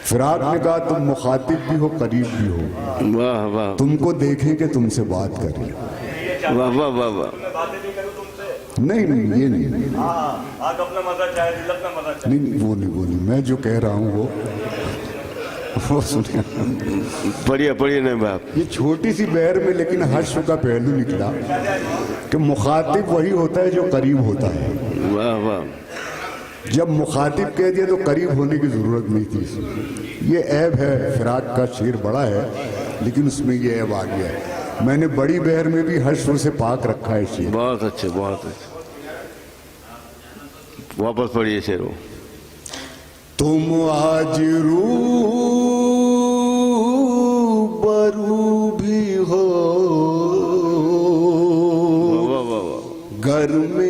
فراق نے کہا تم مخاطب بھی ہو قریب بھی ہو, واہ واہ تم کو دیکھیں کہ تم سے بات کریں. واہ واہ واہ واہ. نہیں یہ نہیں, نہیں وہ نہیں, میں جو کہہ رہا ہوں وہ سنیں. پڑھیے نہیں باپ. یہ چھوٹی سی بحر میں لیکن حشر کا پہلو نکلا کہ مخاطب وہی ہوتا ہے جو قریب ہوتا ہے. واہ واہ. جب مخاطب کہہ دیا تو قریب ہونے کی ضرورت نہیں تھی. یہ عیب ہے, فراق کا شعر بڑا ہے لیکن اس میں یہ عیب آ گیا ہے. میں نے بڑی بحر میں بھی حشر سے پاک رکھا ہے شعر. بہت اچھے بہت اچھے. واپس پڑھیے شعر. تم آج روبرو بھی ہو واہ واہ واہ. گھر میں